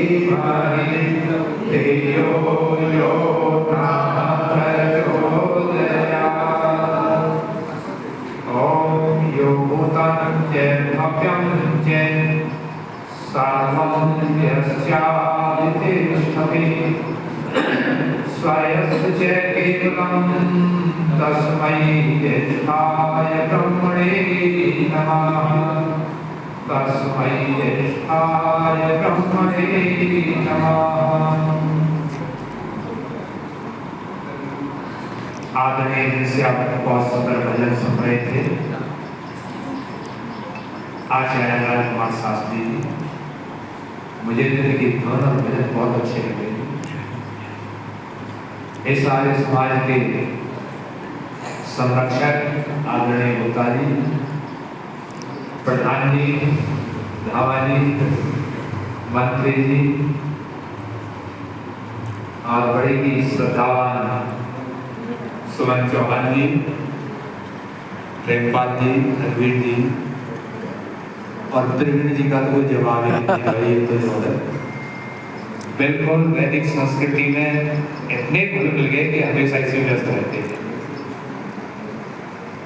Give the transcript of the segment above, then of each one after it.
धीमहि धियो यो नः प्रचोदयात्। ॐ यो भूतं चेत् भव्यं चेत् सर्वं यस्यादिति तिष्ठति स्वयं च केवलं तस्मै ज्येष्ठाय ब्रह्मणे नमः। तस्मै ज्येष्ठाय ब्रह्मणे नमः। आदरणीय जिनसे आप बहुत सुंदर भजन सुन रहे थे, आचार्य राजकुमार शास्त्री जी, मुझे इनके धुन और भजन बहुत अच्छे लगे। इस सारे समाज के संरक्षक आदरणीय गुप्ता जी, प्रधान जी, धावा जी, मंत्री जी और बड़े ही श्रद्धावान सुमन चौहान जी, प्रेमपाल जी, रघुवीर जी और त्रिवेणी जी का तो कोई जवाब ही नहीं। तो बिल्कुल वैदिक संस्कृति में इतने घुल मिल गए कि हमेशा इसी व्यस्त रहते हैं।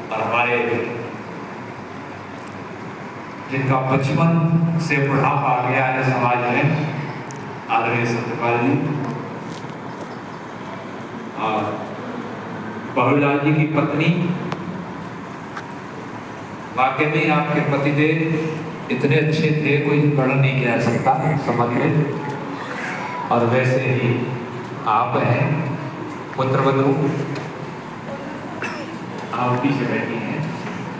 और हमारे जिनका बचपन से बुढ़ापा आ गया है समाज में, आदरणीय सत्यपाल जी और बहुलाल जी की पत्नी, वाकई में आपके पतिदेव इतने अच्छे थे, कोई वर्णन नहीं किया जा सकता समझ में। और वैसे ही आप हैं पुत्रवधू, आप पीछे बैठी हैं,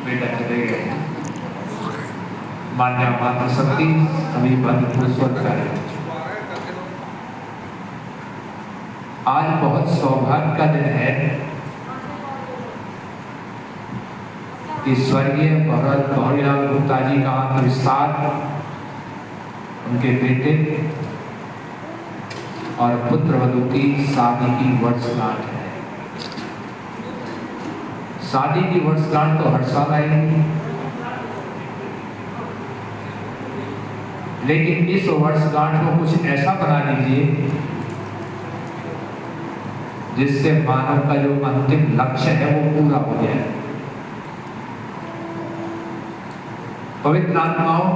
बेटा चले गए हैं, मान्या मातृशक्ति सभी बंधु स्वर्ग करें। आज बहुत सौभाग्य का दिन है कि स्वर्गीय बहुलाल गुप्ता जी का विस्तार, उनके बेटे और पुत्रवधू की शादी की वर्षगांठ है। शादी की वर्षगांठ तो हर साल आएगी, लेकिन इस वर्षगांठ को कुछ ऐसा बना लीजिए जिससे मानव का जो अंतिम लक्ष्य है वो पूरा हो जाए। पवित्र आत्माओं,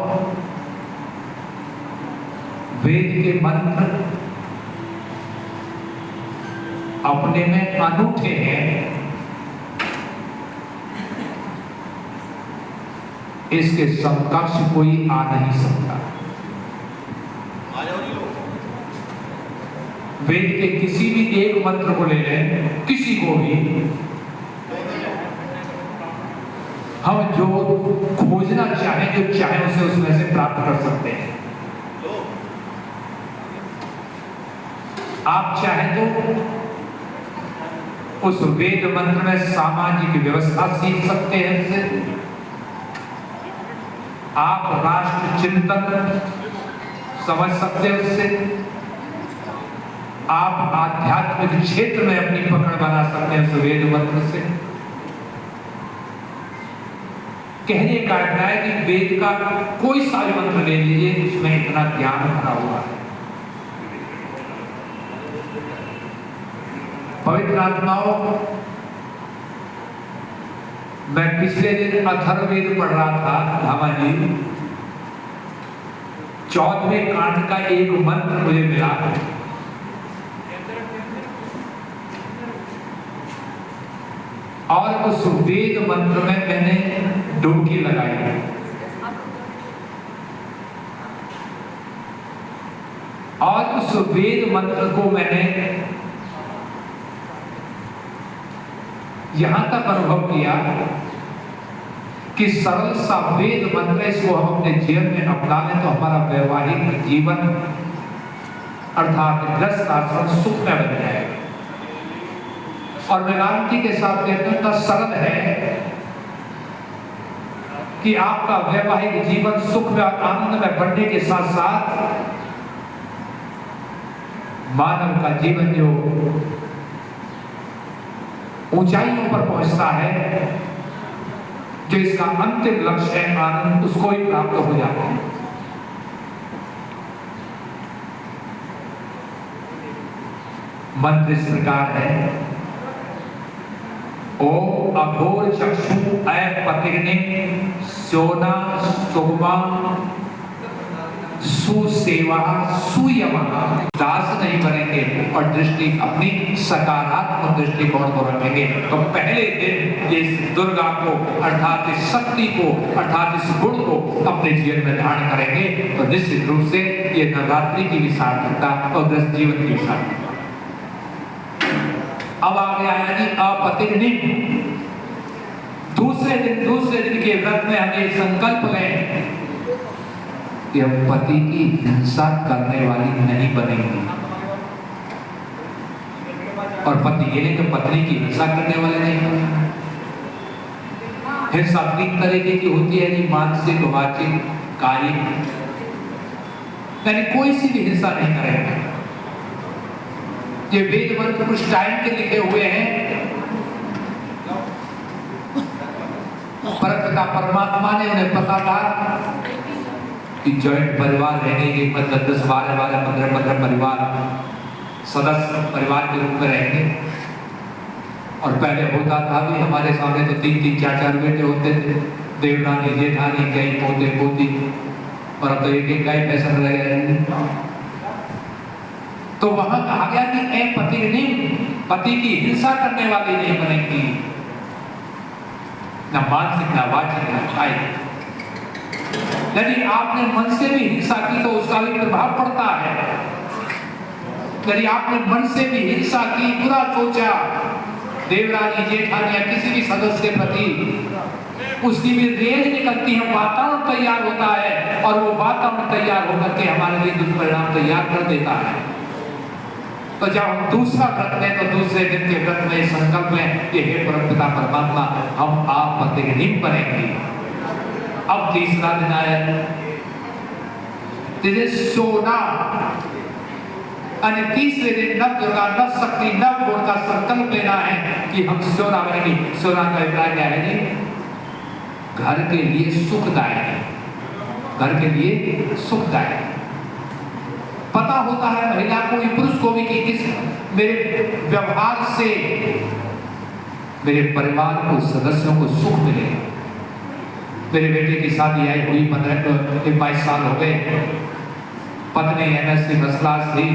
वेद के मंत्र अपने में अनूठे हैं, इसके समकक्ष कोई आ नहीं सकता। वेद के किसी भी एक मंत्र को ले लें, किसी को भी हम जो खोजना चाहें, जो चाहें उसे उसमें से प्राप्त कर सकते हैं। आप चाहें तो उस वेद मंत्र में सामाजिक व्यवस्था सीख सकते हैं उससे, आप राष्ट्र चिंतन समझ सकते हैं उससे, आप आध्यात्मिक क्षेत्र में अपनी पकड़ बना सकते हैं उस वेद मंत्र से। कहने का अर्थ है कि वेद का कोई सा भी मंत्र ले लीजिए, उसमें इतना ज्ञान भरा हुआ है। पवित्र आत्माओं, मैं पिछले दिन अथर्ववेद पढ़ रहा था, धामा जी, 14वें कांड का एक मंत्र मुझे मिला, और उस वेद मंत्र में मैंने डुबकी लगाई और उस वेद मंत्र को मैंने यहां तक अनुभव किया कि सरल सा वेद मंत्र, इसको हम अपने जीवन में अपना लें तो हमारा वैवाहिक जीवन अर्थात गृहस्थ आश्रम सुख में बन जाएगा। और मैं गारंटी के साथ कहता हूं, इतना सरल है कि आपका वैवाहिक जीवन सुख में और आनंद में बढ़ने के साथ साथ मानव का जीवन जो ऊंचाइयों पर पहुंचता है, जो इसका अंतिम लक्ष्य है आनंद, उसको ही प्राप्त हो जाता है। मंत्र इस प्रकार है, ओम अघोर चक्षु अपतिग्नि सोना सुगमा सुसेवा सुयमा, दास नहीं बनेंगे और दृष्टि अपनी सकारात्मक दृष्टिकोण को रखेंगे। तो पहले दिन इस दुर्गा को अर्थात इस शक्ति को अर्थात इस गुण को अपने जीवन में धारण करेंगे तो निश्चित रूप से ये नवरात्रि की भी सार्थकता और गृहस्थ जीवन की भी सार्थकता। अब आ गया यानी अपतिग्नि। दूसरे दिन के व्रत में हम ये संकल्प लें कि हम पति की हिंसा करने वाली नहीं बनेंगी, और पति ये नहीं तो पत्नी की हिंसा करने वाले नहीं बनेंगे। हिंसा 3 तरीके की होती है, मानसिक, वाचिक, कायिक, यानी कोई सी भी हिंसा नहीं करेंगे। ये वेद मंत्र कुछ टाइम के लिखे हुए हैं, परमपिता परमात्मा ने उन्हें पता था कि जॉइंट परिवार रहने के मतलब 10, 12, 15 परिवार सदस्य परिवार के रूप में रहेंगे। और पहले होता था भी, हमारे सामने तो 3-3, 4-4 बेटे होते थे, देवरानी, जेठानी, कई पोते पोती, और अब तो एक का ही फैशन रह गया। तो वहां कहा गया कि अपतिग्नि, पति की हिंसा करने वाली नहीं बनेगी, न मानसिक, न वाचिक, न कायिक। यदि आपने मन से भी हिंसा की तो उसका भी प्रभाव पड़ता है। यदि आपने मन से भी हिंसा की, बुरा सोचा देवरानी, जेठानी या किसी भी सदस्य के प्रति, उसकी भी रेंज निकलती है, वातावरण तैयार होता है, और वो वातावरण तैयार होकर के हमारे लिए दुष्परिणाम तैयार कर देता है। तो जब हम दूसरा व्रत लें तो दूसरे दिन के व्रत में संकल्प में कि हे परमपिता परमात्मा, हम अपतिग्नि बनेंगे। अब तीसरा दिन आया, सोना, यानी तीसरे दिन नव दुर्गा, नव शक्ति, नव गुण का संकल्प लेना है कि हम सोना बनेंगे। सोना का अभिप्राय क्या है जी? घर के लिए सुखदायक, घर के लिए सुखदायक। पता होता है महिला को, पुरुष को भी कि किस मेरे व्यवहार से मेरे परिवार को, सदस्यों को सुख मिलेगा। मेरे बेटे की शादी आई हुई 22 साल हो गए, पत्नी MSc फर्स्ट क्लास थी,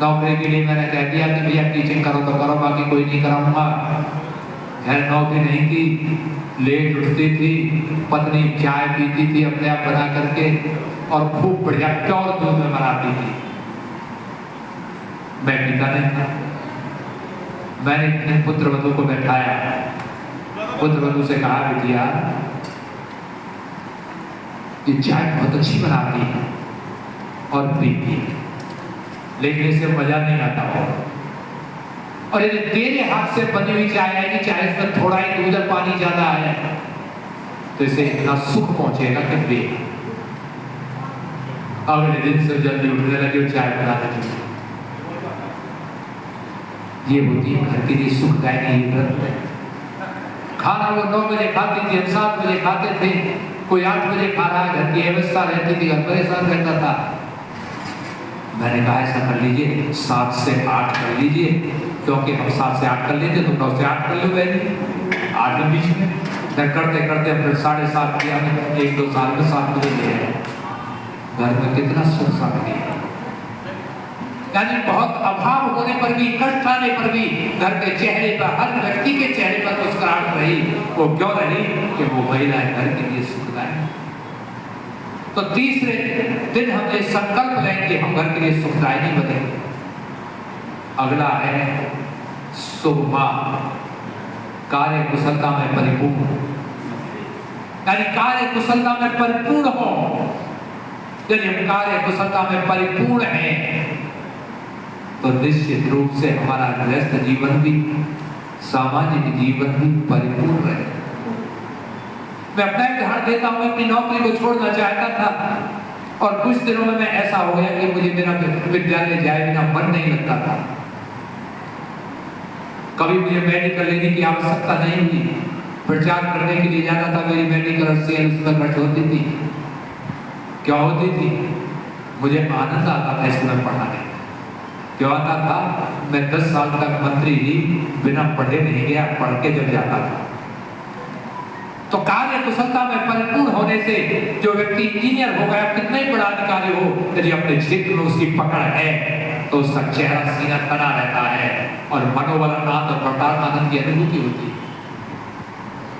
नौकरी के लिए मैंने कह दिया कि भैया टीचिंग करो तो करो, बाकी कोई नहीं कराऊंगा। खैर नौकरी नहीं की, लेट उठती थी, पत्नी चाय पीती थी अपने आप बना करके और खूब बढ़िया प्योर दूध में बनाती थी, मैं पीता नहीं था। मैंने अपने पुत्रवधू को बैठाया, पुत्रवधू से कहा बिटिया ये चाय बहुत अच्छी बनाती है और पीती है, लेकिन इसे मजा नहीं आता हो, और यदि तेरे हाथ से बनी हुई चाय आएगी, चाहे इसमें थोड़ा ही दूध और पानी ज्यादा है, तो इसे इतना सुख पहुंचेगा कि वे अगले दिन से जल्दी उठने लगे, चाय बनाने लगे। ये होती है घर के लिए सुखदायी व्रत। खाना वो 9 बजे खाती थी, हम 7 बजे खाते थे, कोई 8 बजे खा रहा है, घर की व्यवस्था रहती थी, घर परेशान रहता था। मैंने कहा ऐसा कर लीजिए, 7 से 8 कर लीजिए, क्योंकि हम 7 से 8 कर लेते, तुम 9 से 8 कर लो बहनी, 8 के बीच में। करते करते फिर 7:30 किया, 1-2 साल में 7 बजे ले आए। घर में कितना सुख शांति है, यानी बहुत अभाव होने पर भी, कष्ट आने पर भी घर के चेहरे पर, हर व्यक्ति के चेहरे पर मुस्कुराहट रही। वो क्यों रही? कि वो महिला घर के लिए सुखदायी। तो तीसरे दिन हम ये संकल्प लेंगे हम घर के लिए सुखदायी नहीं बनेंगे। अगला है सुगमा, कार्य कुशलता में परिपूर्ण, यानी कार्य कुशलता में परिपूर्ण हो। यदि हम कार्य कुशलता में परिपूर्ण हैं तो निश्चित रूप से हमारा गृहस्थ जीवन भी, सामाजिक जीवन भी परिपूर्ण रहे। मैं अपना उदाहरण देता हूँ, अपनी नौकरी को छोड़ना चाहता था और कुछ दिनों में ऐसा हो गया कि मुझे मेरा विद्यालय जाए बिना मन नहीं लगता था। कभी मुझे मेडिकल लेने की आवश्यकता नहीं हुई, प्रचार करने के लिए जाना था, मेरी मेडिकल सेल उसमें खर्च होती थी। क्या होती थी? मुझे आनंद आता था इसमें पढ़ाने। क्यों आता था? मैं 10 साल तक मंत्री ही बिना पढ़े नहीं गया, पढ़ के जब जाता था। तो कार्य कुशलता में परिपूर्ण होने से जो व्यक्ति इंजीनियर हो गया, कितना ही बड़ा अधिकारी हो, यदि अपने क्षेत्र में उसकी पकड़ है तो उसका चेहरा सीना तना रहता है और मनोबल आनंद और प्रकार आनंद की अनुभूति होती है।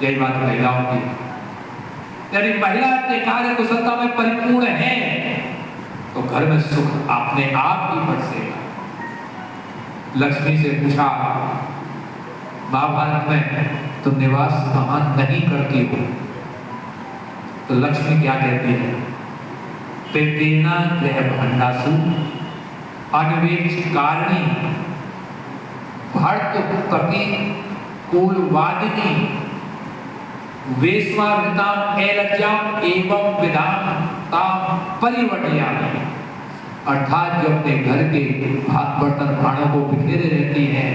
यही बात महिलाओं की। यदि महिला अपने कार्य कुशलता में परिपूर्ण है तो घर में सुख अपने आप ही बरसेगा। लक्ष्मी से पूछा महाभारत में, तुम निवास महान नहीं करती हो, तो लक्ष्मी क्या कहती है? पेटेना ग्रह भांडासु अन्वेक्ष कारणी भर्तृपति कुलवादिनी वेश्वावृताम एलज्जाम एवं विधाम ताम परिवर्तयामि। अर्थात जो अपने घर के हाथ बर्तन भाड़ों को बिखेरे रहती हैं,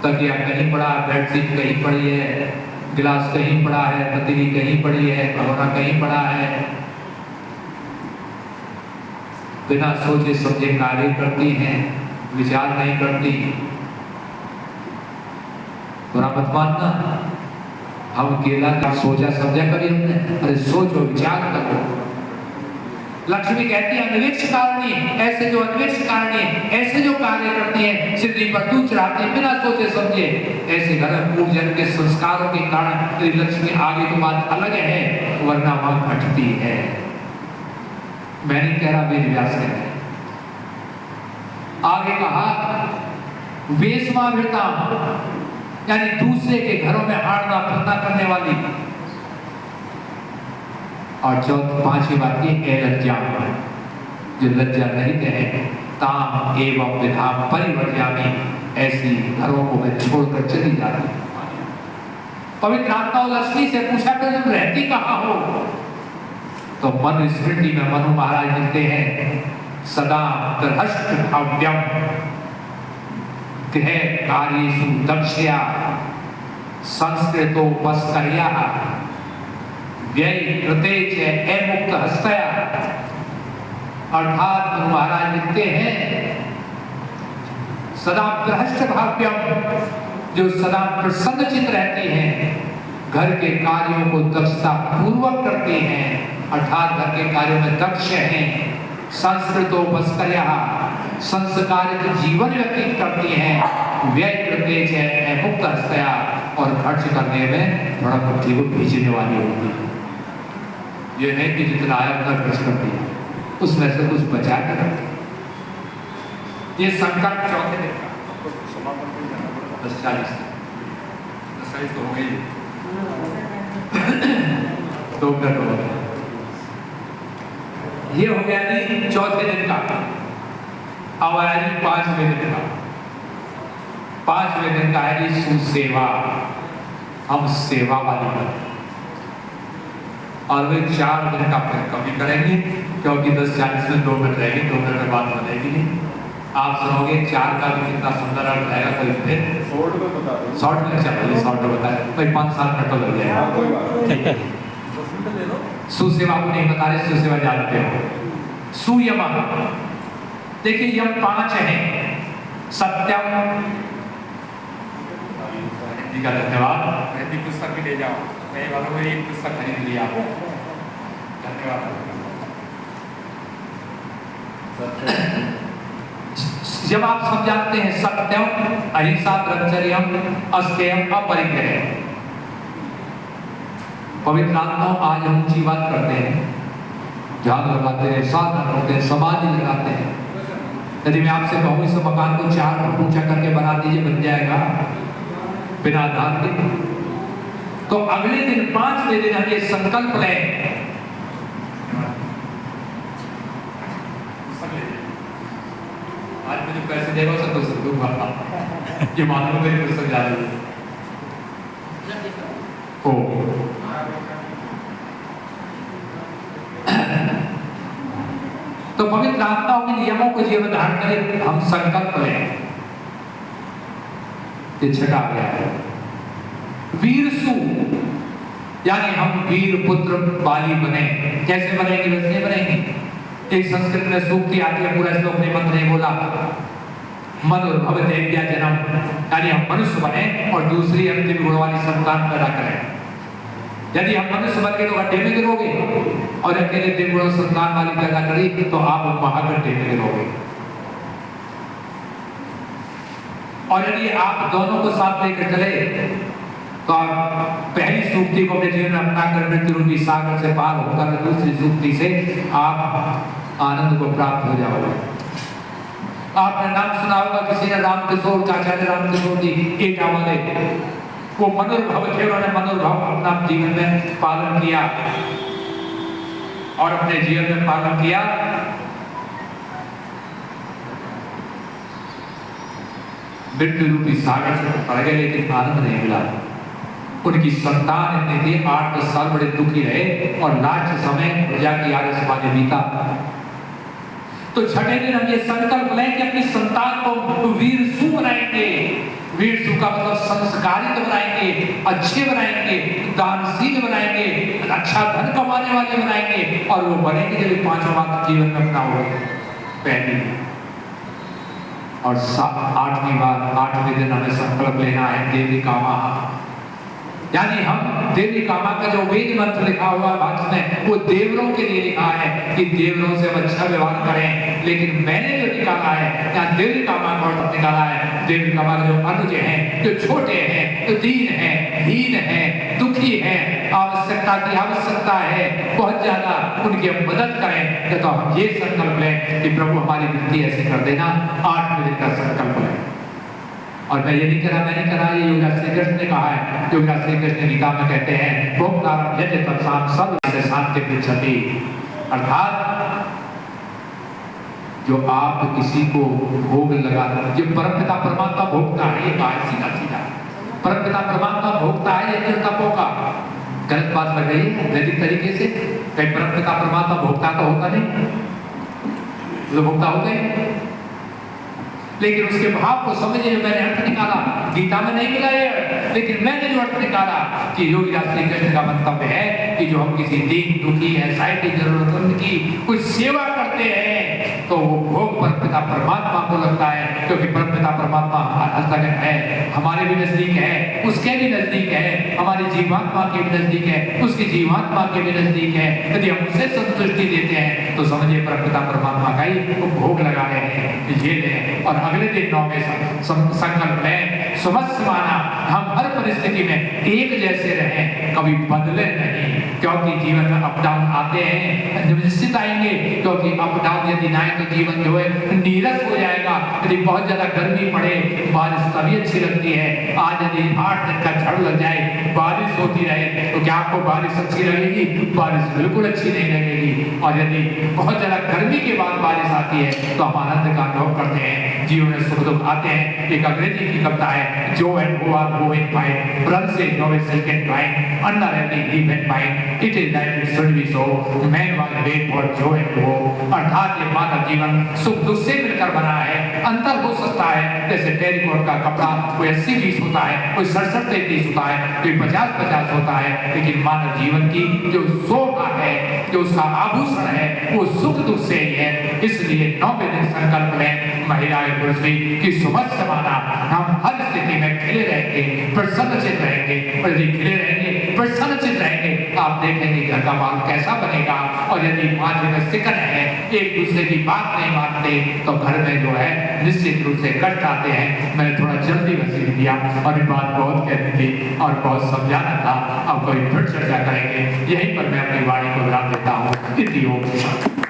तकिया कहीं पड़ा, बेडशीट कहीं पड़ी है, गिलास कहीं पड़ा है, पतीली कहीं पड़ी है, भगोना कहीं पड़ा है, बिना सोचे समझे कार्य करती हैं, विचार नहीं करती। बुरा मत मानना, हम अकेला सोचा समझा कभी हमने? अरे सोचो, विचार करो। लक्ष्मी कहती है अन्वेक्ष कारणी, ऐसे जो अन्वेक्ष कारणी, ऐसे जो कार्य करती है, सिद्धि पर दूध चढ़ाती है बिना सोचे समझे, ऐसे घर में पूर्वजन्म के संस्कारों के कारण यदि लक्ष्मी आगे तो बात अलग है, वरना वहां घटती है। मैं नहीं कह रहा, वेद व्यास कह रहे। आगे कहा वेश्वावृता, यानी दूसरे के घरों में हाड़ना फिरना करने वाली। और पांचवी बात की लज्जा, जो लज्जा रहित है, ताम एवं विधाम परिवर्तयामि, ऐसी घरों को मैं छोड़कर चली जाती हूँ। पवित्र आत्मा लक्ष्मी से पूछा कि तुम रहती कहाँ हो? तो मनु स्मृति में मनु महाराज लिखते हैं, सदा दृष्ट भव्यम गृह कार्येषु दक्षया संस्कृतो पस्कर्या व्यय कृते च अमुक्त हस्तया। अर्थात मनु महाराज लिखते हैं, सदा दृष्ट भव्यम, जो सदा प्रसन्नचित रहती हैं, घर के कार्यों को दक्षता पूर्वक करती हैं, अर्थात घर के कार्यों में दक्ष हैं। संस्कृतो पस्कर्या, संस्कारित जीवन व्यतीत करती हैं। व्यय कृते च मुक्त हस्तया, और खर्च करने में थोड़ा बुद्धि को भेजने वाली होती है। ये नहीं कि जितना आया उतना खर्च करती है, उसमें से कुछ बचा के रखती। ये संकल्प चौथे दिन का 10:40 तो हो गई, 2 मिनट हो गए। ये हो गया जी चौथे दिन का। अब आया जी 5वें दिन का। 5वें दिन का है जी सुसेवा, हम सेवा वाली करते। और वे 4 दिन का फिर कभी करेंगे, क्योंकि 10:40 में 2 मिनट रहेगी, 2 मिनट में बात बनेगी। आप सुनोगे 4 का भी कितना सुंदर अर्थ रहेगा, कोई फिर शॉर्ट में चलो, शॉर्ट में बताए भाई 5 साल में तो लग जाएगा। सुसेवा को नहीं बता रहे, सुसेवा जानते हो। सुयम, देखिए यम 5 है। सत्यम, हिंदी का धन्यवाद, हिंदी पुस्तक भी ले जाओ, मैं वालों में एक पुस्तक खरीद लिया, धन्यवाद। जब आप समझाते हैं सत्यम, अहिंसा, ब्रह्मचर्यम, अस्तेयम, अपरिग्रह। पवित्र आत्मा, आज हम ऊंची बात करते हैं, ध्यान लगाते हैं, साधन होते हैं, समाधि लगाते हैं। यदि मैं आपसे कहूँ इस मकान को 4 फुट ऊंचा करके बना दीजिए, बन जाएगा बिना आधार के? तो अगले दिन 5वें दिन हम ये संकल्प लें, आज मुझे पैसे देगा सब कुछ दूंगा, ये मालूम मेरी पुस्तक जा रही है। तो पवित्र आत्माओं के नियमों को जीवन धारण करें, हम संकल्प लें। ये छठा गया है वीरसु, यानी हम वीर पुत्र बाली बने। कैसे बनेंगे? वैसे बनेंगे। एक संस्कृत में सूक्ति आती है, पूरा श्लोक ने मंत्र नहीं बोला। मनुर्भव देव्या जन्म, यानी हम मनुष्य बने और दूसरी अंतिम गुण वाली संतान पैदा करें। यदि हम मनुष्य बन के तो गड्ढे में गिरोगे और अकेले दिव्य गुण संतान वाली पैदा करी तो आप महागड्ढे में गिरोगे। और यदि आप दोनों को साथ लेकर चले तो आप पहली सूक्ति को अपने जीवन में अपना कर मृत्यु रूपी सागर से पार होकर दूसरी सूक्ति से आप आनंद को प्राप्त हो जाओगे। आपने नाम सुना होगा, किसी ने राम किशोर का, आचार्य राम किशोर जी एटा वाले, वो मनुर्भव थे, उन्होंने मनुर्भव अपना जीवन में पालन किया और अपने जीवन में पालन किया। मृत्यु रूपी सागर से पड़ गए लेकिन आनंद नहीं मिला। उनकी संतान इतनी थी, 8-10 साल बड़े दुखी रहे और लास्ट समय प्रजा की आगे समाज बीता। तो छठे दिन हम ये संकल्प लें कि अपनी संतान को वीरसु बनाएंगे। वीरसु का मतलब संस्कारित बनाएंगे, अच्छे बनाएंगे, दानशील बनाएंगे, अच्छा धन कमाने वाले बनाएंगे और वो बनेंगे जब पांचों बात जीवन में अपना हो। पहली और 8वें दिन हमें संकल्प लेना है देवी कामा, यानी हम देवी कामा का जो वेद मंत्र लिखा हुआ भाषण में वो देवरों के लिए लिखा है कि देवरों से हम अच्छा व्यवहार करें। लेकिन मैंने जो निकाला है यहाँ देवी कामा का अर्थ निकाला है, देवी कामा जो अनुज हैं, जो छोटे हैं, जो दीन हैं, हीन हैं, दुखी हैं, आवश्यकता की आवश्यकता है बहुत ज्यादा, उनकी हम मदद करें। तो हम ये संकल्प लें कि प्रभु हमारी वृत्ति ऐसे कर देना। 8वें दिन का संकल्प लें। और मैं ये नहीं करा, मैंने कहा, ये योगराज श्री कृष्ण ने कहा है। योगराज श्री कृष्ण गीता में कहते हैं भोक्तारं यज्ञ तत्साम सर्व से शांति पृच्छति, अर्थात जो आप किसी को भोग लगा, जो परमपिता परमात्मा भोगता है, ये कहा सीधा सीधा परमपिता परमात्मा भोगता है ये तपों का। गलत बात लग रही है वैदिक तरीके से, कहीं परमपिता परमात्मा भोगता तो होता नहीं, जो भोगता होता है। लेकिन उसके भाव को समझिए, जो मैंने अर्थ निकाला गीता में नहीं मिला है, लेकिन मैंने जो अर्थ निकाला कि योगीराज श्री कृष्ण का मंतव्य है कि जो हम किसी दीन दुखी है साहित्य जरूरतमंद की कुछ सेवा करते हैं तो वो भोग परमपिता परमात्मा को लगता है, क्योंकि परमपिता परमात्मा हस्तगत है, हमारे भी नजदीक है, उसके भी नजदीक है, हमारी जीवात्मा के भी नजदीक है, उसकी जीवात्मा के भी नजदीक है। यदि हम उसे संतुष्टि देते हैं तो समझिए परमपिता परमात्मा का ही वो भोग लगा रहे हैं। ये लें और अगले दिन 9वें संकल्प लें सुमस्माना, हम हर परिस्थिति में एक जैसे रहें, कभी बदले नहीं, क्योंकि जीवन में अप डाउन आते हैं, निश्चित आएंगे, क्योंकि अप डाउन यदि ना तो जीवन जो है नीरस हो जाएगा। यदि बहुत ज्यादा गर्मी पड़े बारिश तभी अच्छी लगती है। आज यदि 8 दिन का झड़ लग जाए, बारिश होती रहे तो क्या आपको बारिश अच्छी लगेगी? बारिश बिल्कुल अच्छी नहीं लगेगी। और यदि बहुत ज्यादा गर्मी के बाद बारिश आती है तो हम आनंद का अनुभव करते हैं, जीवन में सुख दुख आते हैं। एक अंग्रेजी की कविता है, जो and who are going by run say no second time under every leaf and mind it is like it should be so man was wait for जो एंड वो। अर्थात ये मानव जीवन सुख दुख से मिलकर बना है। अंतर हो सकता है, जैसे टेरिकॉट का कपड़ा कोई 80-20 होता है, कोई 67-33 होता है, कोई 50-50 होता है, लेकिन मानव जीवन की जो शोभा है, जो उसका आभूषण है, वो सुख दुख से ही है। इसलिए 9वें दिन संकल्प लें महिलाएं पुरुष की सुबह समाना, हम हर स्थिति में खिले रहेंगे, प्रसन्नचित रहेंगे। और यदि खिले रहेंगे, प्रसन्नचित रहेंगे, आप देखेंगे घर का माहौल कैसा बनेगा। और यदि माथे में सिकन है, एक दूसरे की बात नहीं मानते, तो घर में जो है निश्चित रूप से कष्ट आते हैं। मैंने थोड़ा जल्दी वसील दिया और ये बात बहुत कहनी थी और बहुत समझाना था। अब कोई फिर चर्चा करेंगे, यहीं पर मैं अपनी वाणी को विराम देता हूँ।